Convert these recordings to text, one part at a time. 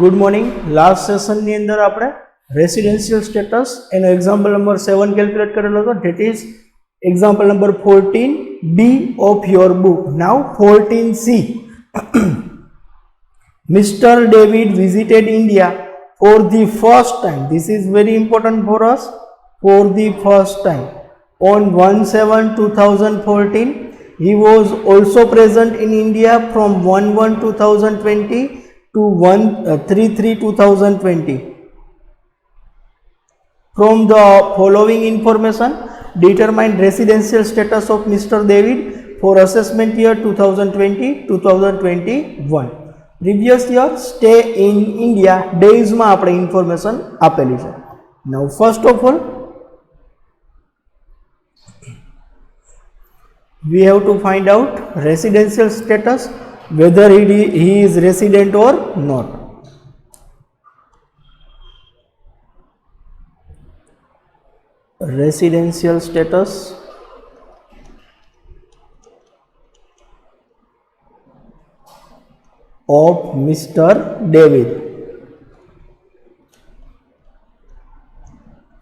Good morning. Last session ની અંદર આપણે રેસિડેન્શિયલ સ્ટેટસ એનો એક્ઝામ્પલ નંબર 7 કેલ્ક્યુલેટ કરેલો હતો. That is example number 14B of your book. Now 14C. Mr. David visited India for the first time. This is very important for us. For the first time on 1/7/2014. He was also present in India from 1/1/2020 to 3/3/2020. From the following information, determine residential status of Mr. David for assessment year 2020-2021. Previous year stay in India days માં આપણે information આપેલી છે. Now first of all we have to find out residential status, whether he is resident or not. Residential status of Mr. David.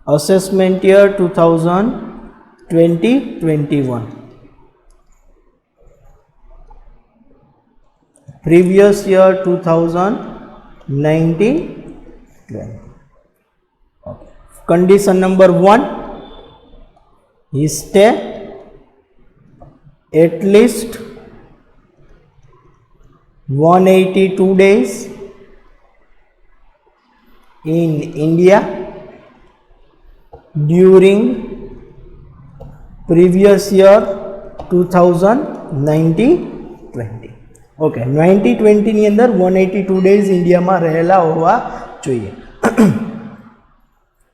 Assessment year 2020-21. Previous year 2019-20. Okay. Condition number 1, he stay at least 182 days in India during previous year 2019-20. Okay 1920 ની અંદર 182 days ઇન્ડિયામાં રહેલા હોવા જોઈએ.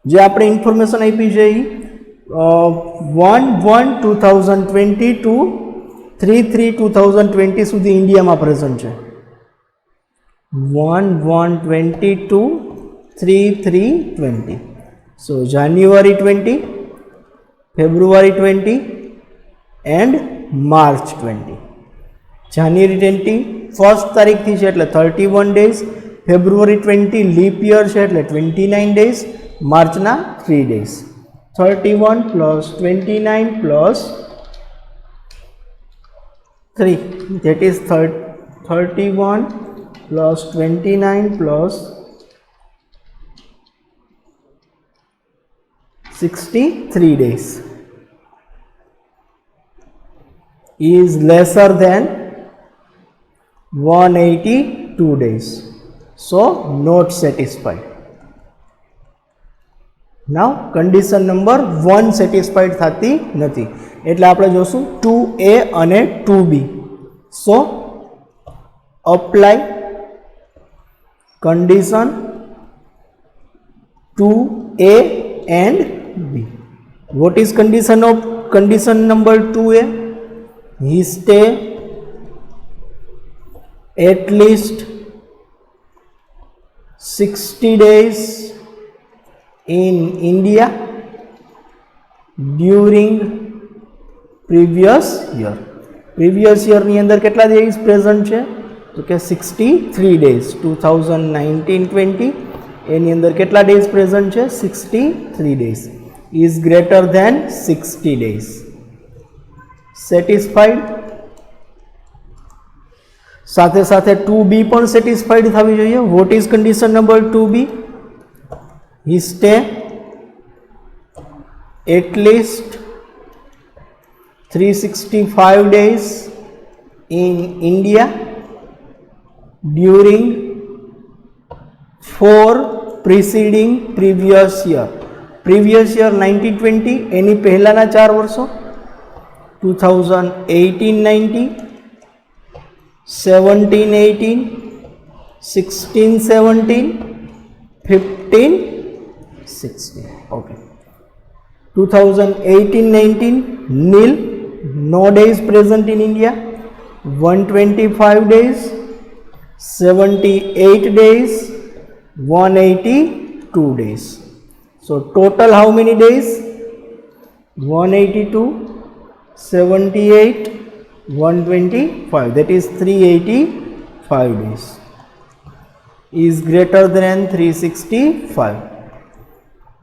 જે આપણે information આપી છે 1/1/2020 ટુ 3/3/2020 સુધી ઇન્ડિયામાં પ્રેઝન્ટ છે. 1/1/20 to 3/3/20. So January 20, February 20 and March 20. January 20 first તારીખથી છે એટલે 31 ડેઝ, ફેબ્રુઆરી 20 લીપ યર છે એટલે 29 ડેઝ, માર્ચના 3 days. 31 plus 29 plus 3, that is 31 plus 29 plus 63 days is lesser than 182 days. So not satisfied. Now condition number 1 satisfied થતી નથી એટલે આપણે જોશું 2A અને 2B. So apply condition 2A and B. What is condition number 2A? He stay at least 60 days in India during previous year. Previous year ની અંદર કેટલા days present છે તો કે 63 ડેઝ. 2019-20 એની અંદર કેટલા ડેઝ પ્રેઝન્ટ છે 63 days. is greater than 60 days. Satisfied. સાથે સાથે 2B પણ સેટિસ્ફાઈડ થવી જોઈએ. What is condition number 2B? he stay at least 365 days in India during 4 preceding previous year. Previous year 1920 એની પહેલાના 4 વર્ષો 2018-19, 17-18, 16-17, 15-16. Okay. 2018-19 nil, no days present in India. 125 days, 78 days, 182 days. So total how many days? 182, 78, 125, that is 385 days. is greater than 365.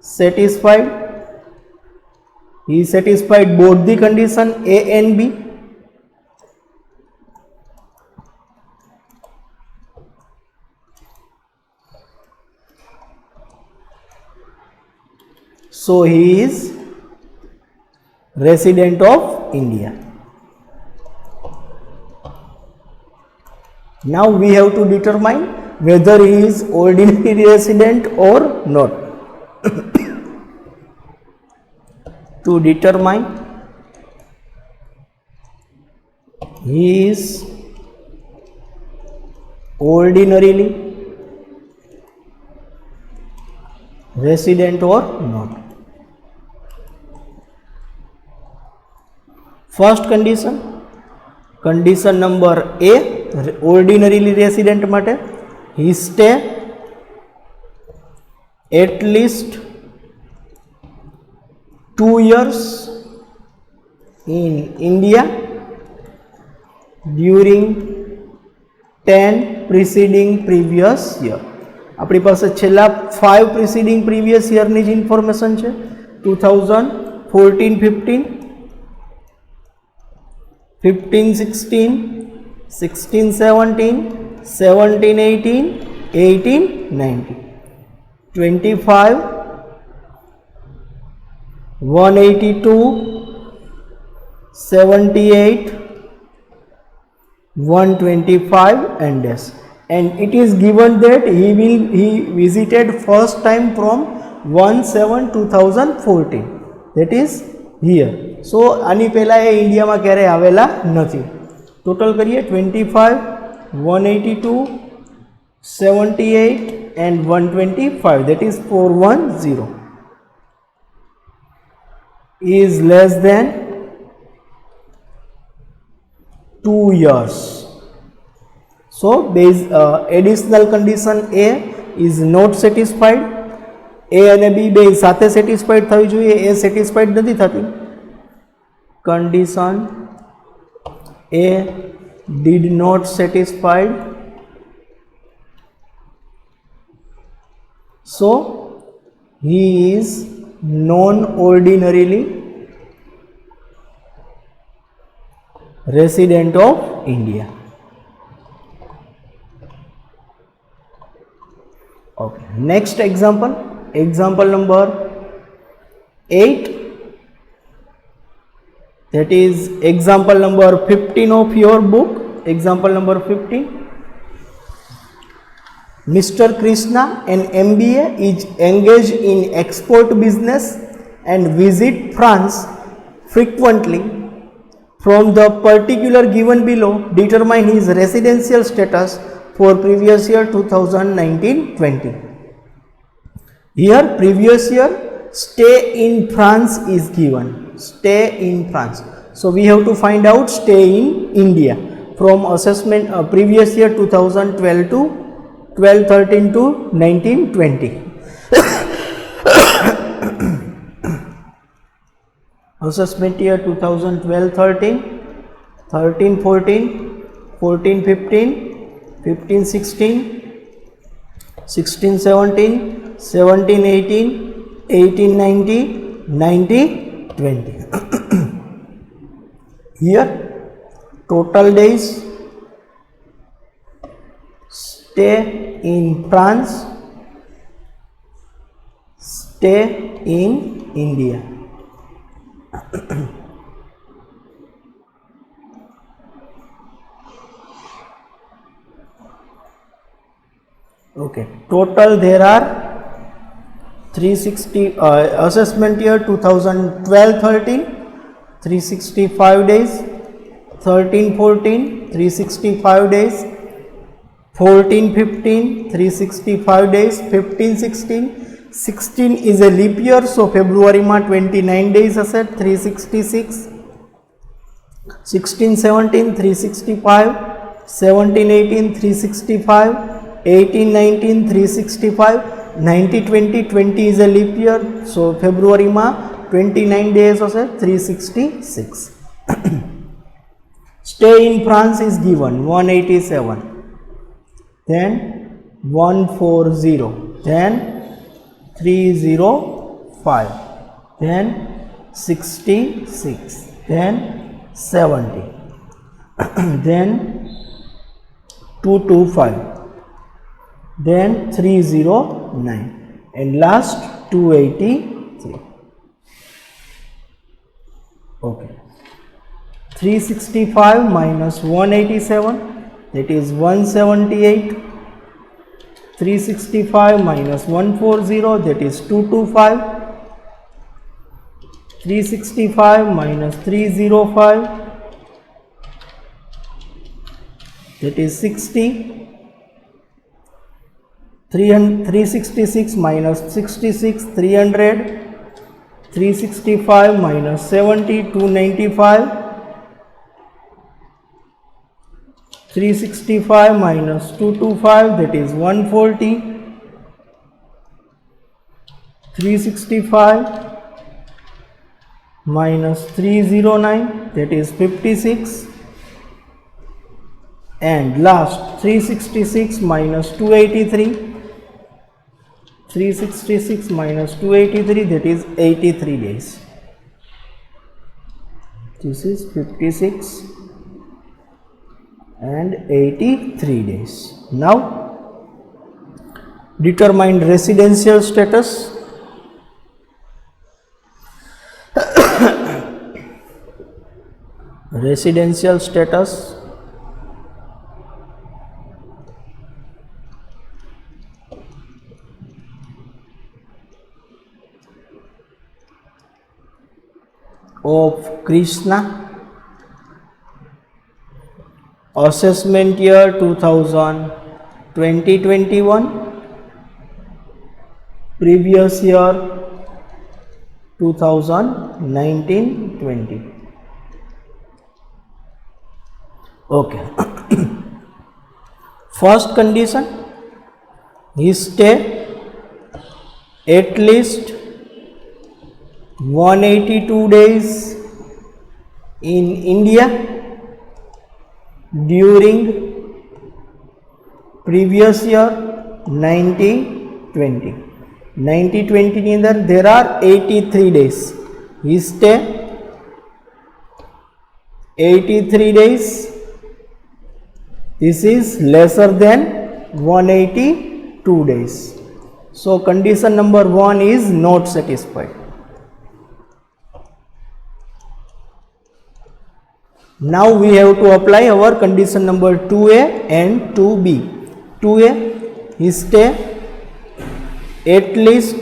Satisfied? He satisfied both the condition A and B. So he is resident of India. Now we have to determine whether he is ordinary resident or not. To determine he is ordinarily resident or not. First condition, condition number A, ordinarily resident માટે he stay at least 2 years in India during 10 preceding previous year. આપણી પાસે છેલ્લા 5 preceding previous year ની જ information છે. 2014-15, 15-16, 16-17, 17-18, 18-19, 25, 182, 78, 125 and dash. And it is given that he visited first time from 1/7/2014. That is here. So આની પહેલા એ ઇન્ડિયામાં ક્યારે આવેલા નથી. ટોટલ કરીએ 25, 182, 78 and 125. That is 410. Is less than 2 years. So additional condition A is not satisfied. A અને B બે સાથે satisfied થવી જોઈએ. A satisfied નથી થતી. Condition A did not satisfied. So he is non-ordinarily resident of India. Okay, next example, example number 8, that is example number 15 of your book. Example number 15, Mr. Krishna, an MBA, is engaged in export business and visit France frequently. From the particular given below, determine his residential status for previous year 2019-20. Here previous year stay in France is given. Stay in France. So we have to find out stay in India from assessment previous year 2012 to 12-13 to 19-20. Assessment year 2012-13, 13-14, 14-15, 15-16, 16-17, 17-18, 18-19, 19-20. Here total days stay in France, stay in India. Okay, total there are 360 assessment year 2012-13, 365 days, 13-14, 365 days, 14-15, 365 days, 15-16, 16 is a leap year, so February ma 29 days hase 366, 16-17 365, 17-18 365, 18-19 365, 90-20 20 is a leap year, so February ma 29 days hase 366. Stay in France is given 187. Then 140, then 305, then 66, then 70, then 225, then 309, and last 283. Okay. 365 minus 187, that is 178. 365 minus 140, that is 225. 365 minus 305, that is 60. 366 minus 66, 300. 365 minus 70, 295. 365 minus 225, that is 140. 365 minus 309, that is 56. And last 366 minus 283. 366 minus 283, that is 83 days. This is 56 and 83 days. Now determine residential status. Residential status. Of Krishna. Assessment year 2020-21, previous year 2019-20. Okay. First condition, he stay at least 182 days in India during previous year 90-20. 90-20 ની અંદર there are 83 days. He stay 83 days. This is lesser than 182 days. So condition number 1 is not satisfied. Now we have to apply our condition number 2A and 2B. 2A, he stay at least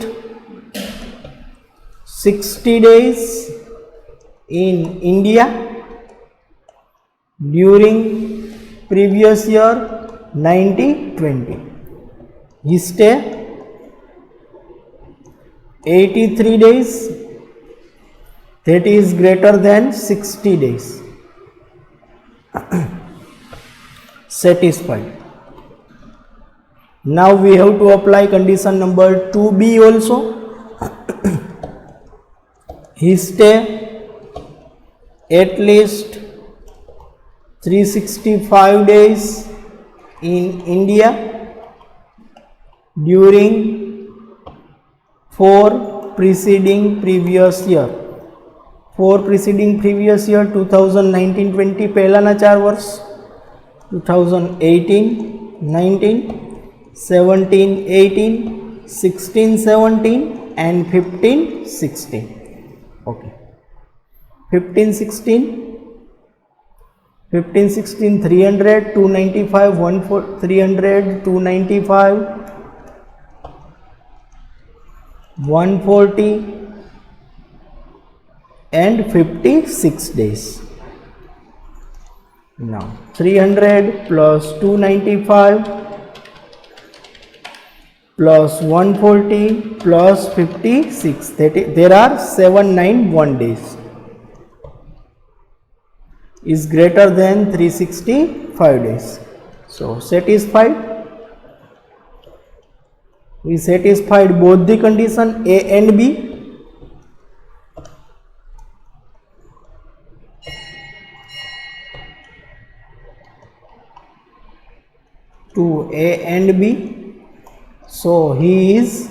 60 days in India during previous year 90-20. He stay 83 days, that is greater than 60 days. Satisfied. Now we have to apply condition number 2B also. He stay at least 365 days in India during 4 preceding previous year. 4 preceding previous year 2019-20 પહેલાના 4 વર્ષ 2018-19, 17-18, 16-17 and 15-16. Okay. 15-16, 300, 295, 300, 295, 140 and 56 days. Now 300 plus 295 plus 140 plus 56, that is, there are 791 days, is greater than 365 days. So satisfied. We satisfied both the condition A and B. To A and B. So he is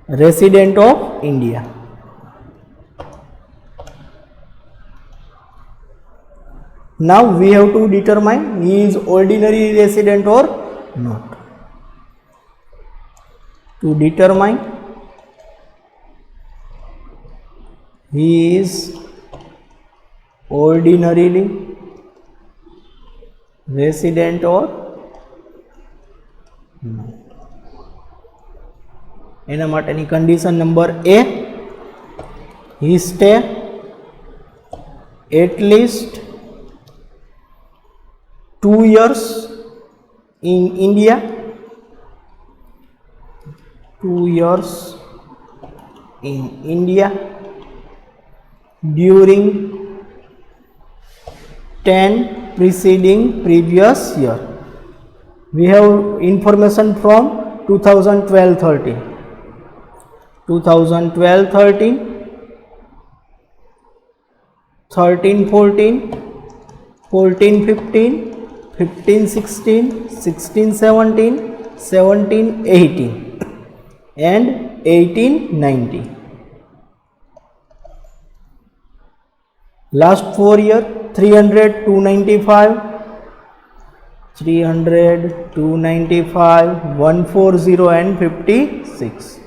resident of India. Now we have to determine he is ordinary resident or not. To determine he is ordinarily resident or not. એના માટેની condition number A, he stay at least 2 years in India, 2 years in India during 10 preceding previous year. We have information from 2012-13, 2012-13, 13-14, 14-15, 15-16, 16-17, 17-18 and 18-19. Last 4 year 300, 295, 300, 295, 140 and 56.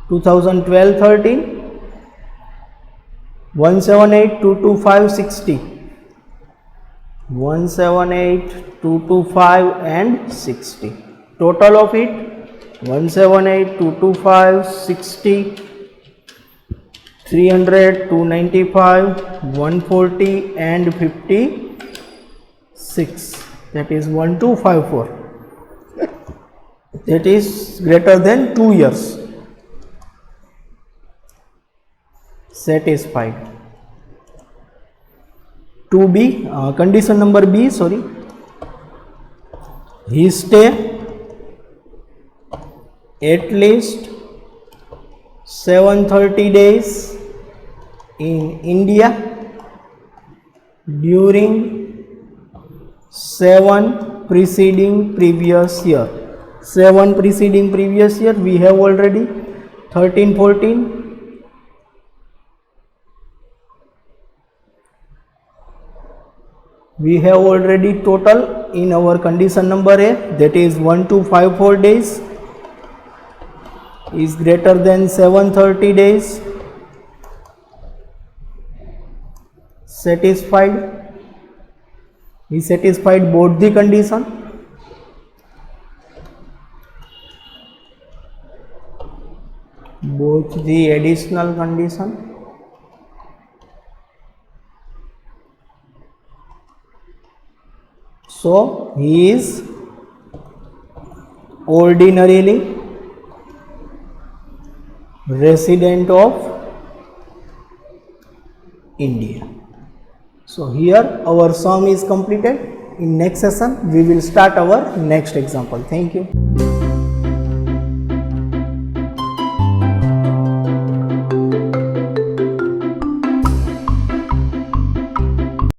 2012-13, 178, 225, 60, 178, 225 and 60. Total of it 178, 225, 60, 300, 295, 140 and 56. That is 1254. That is greater than 2 years. Satisfied. 2B, condition number B, sorry. He stay at least 730 days in India during 7 preceding previous year. 7 preceding previous year we have already 13-14, we have already total in our condition number A, that is 1254 days is greater than 730 days. Satisfied. We satisfied both the condition. Both the additional condition. So he is ordinarily resident of India. So here our sum is completed. In next session we will start our next example. Thank you.